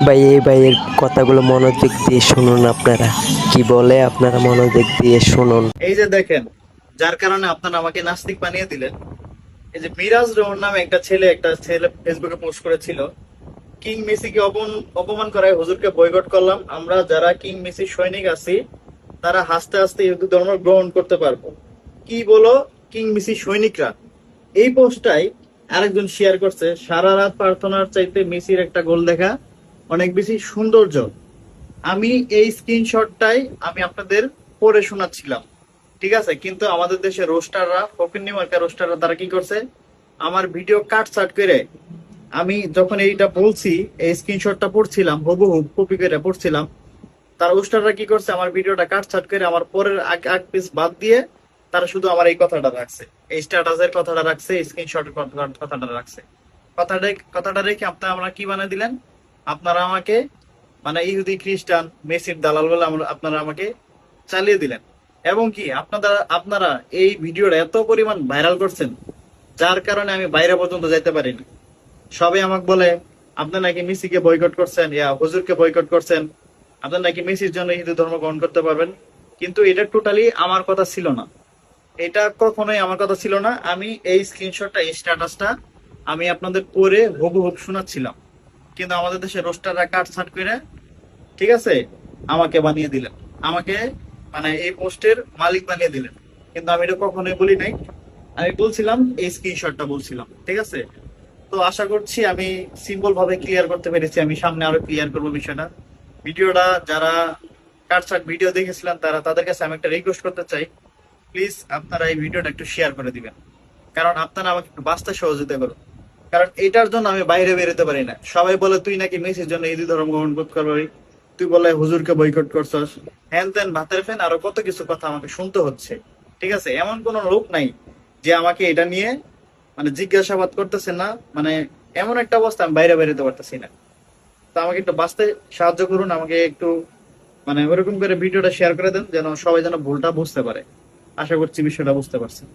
ভাই এই ভাইয়ের কথাগুলো মনোযোগ দিয়ে শুনুন, আপনারা কি বলে আপনারা মনোযোগ দিয়ে শুনুন। এই যে দেখেন, যার কারণে আপনারা আমাকে নাস্তিক বানিয়ে দিলেন। এই যে মিরাজ রহমান নামে একটা ছেলে ফেসবুকে পোস্ট করেছিল, কিং মেসিকে অপমান করায় হুজুরকে বয়কট করলাম। আমরা যারা কিং মেসি সৈনিক আছি তারা হাসতে হাসতে হিন্দু ধর্ম গ্রহণ করতে পারবো। কি বলো কিং মেসি সৈনিকরা? এই পোস্টটাই আরেকজন শেয়ার করছে, সারা রাত প্রার্থনার চাইতে মেসির একটা গোল দেখা অনেক বেশি সৌন্দর্য। আমি এই স্ক্রিনশটটাই আমি আপনাদের পড়ে শোনাচ্ছিলাম, ঠিক আছে? কিন্তু আমাদের দেশে রোস্টাররা, ফকিন্নি মার্কা রোস্টাররা, তারা কি করছে, আমার ভিডিও কাটছাট করে, আমি যখন এইটা বলছি, এই স্ক্রিনশটটা পড়ছিলাম, হুবহু কপি করে পড়ছিলাম, তার রোস্টাররা কি করছে, আমার ভিডিওটা কাটছাট করে আমার পরের আগ পিস বাদ দিয়ে তারা শুধু আমার এই কথাটা রাখছে, এই স্ট্যাটাসের কথাটা রাখছে, স্ক্রিনশটের কথাটা রাখছে। কথাটা রেখে আপনারা কি বানিয়ে দিলেন? আপনারা আমাকে মানে ইহুদি খ্রিস্টান মেসির দালাল বলে আপনারা আমাকে চালিয়ে দিলেন। এবং কি আপনারা এই ভিডিওটা এত পরিমাণ ভাইরাল করছেন, যার কারণে আমি বাইরে পর্যন্ত যাইতে পারিনি। সবাই আমাকে বলে আপনি নাকি মেসিকে বয়কট করছেন, ইয়া হুজুরকে বয়কট করছেন, আপনি নাকি মেসির জন্য হিন্দু ধর্ম গ্রহণ করতে পারবেন। কিন্তু এটা টোটালি আমার কথা ছিল না, এটা কখনোই আমার কথা ছিল না। আমি এই স্ক্রিনশটটা, এই স্ট্যাটাসটা আমি আপনাদের পরে হুবহু শোনাচ্ছিলাম, কিন্তু আমাদের দেশে রোস্টাররা কাটছাট করে, ঠিক আছে, আমাকে বানিয়ে দিলেন, আমাকে মানে এই পোস্টের মালিক বানিয়ে দিলেন। কিন্তু আমি এটা কখনোই বলি নাই, আমি বলছিলাম এই স্ক্রিনশটটা বলছিলাম, ঠিক আছে? তো আশা করছি আমি সিম্পল ভাবে ক্লিয়ার করতে পেরেছি, আমি সামনে আরো ক্লিয়ার করবো বিষয়টা। ভিডিওটা যারা কাটছাট ভিডিও দেখেছিলেন তাদের কাছে আমি একটা রিকোয়েস্ট করতে চাই, প্লিজ আপনারা এই ভিডিওটা একটু শেয়ার করে দিবেন, কারণ আপনারা আমাকে একটু বাঁচতে সহযোগিতা করুন। কারণ এটার জন্য আমি বাইরে বেরোতে পারি না। সবাই বলে তুই নাকি মেসির জন্য হিন্দু ধর্ম গ্রহণ করতে পারবি, তুই বলে হুজুরকে বয়কট করছস, হ্যান ত্যান ভাতের ফ্যান, আরো কত কিছু কথা আমাকে শুনতে হচ্ছে, ঠিক আছে? এমন কোন লোক নাই যে আমাকে এটা নিয়ে মানে জিজ্ঞাসাবাদ করতেছে না, মানে এমন একটা অবস্থা আমি বাইরে বেরোতে পারতেছি না। তো আমাকে একটু বাঁচতে সাহায্য করুন, আমাকে একটু মানে ওরকম করে ভিডিওটা শেয়ার করে দেন, যেন সবাই যেন ভুলটা বুঝতে পারে। আশা করছি বিষয়টা বুঝতে পারছেন।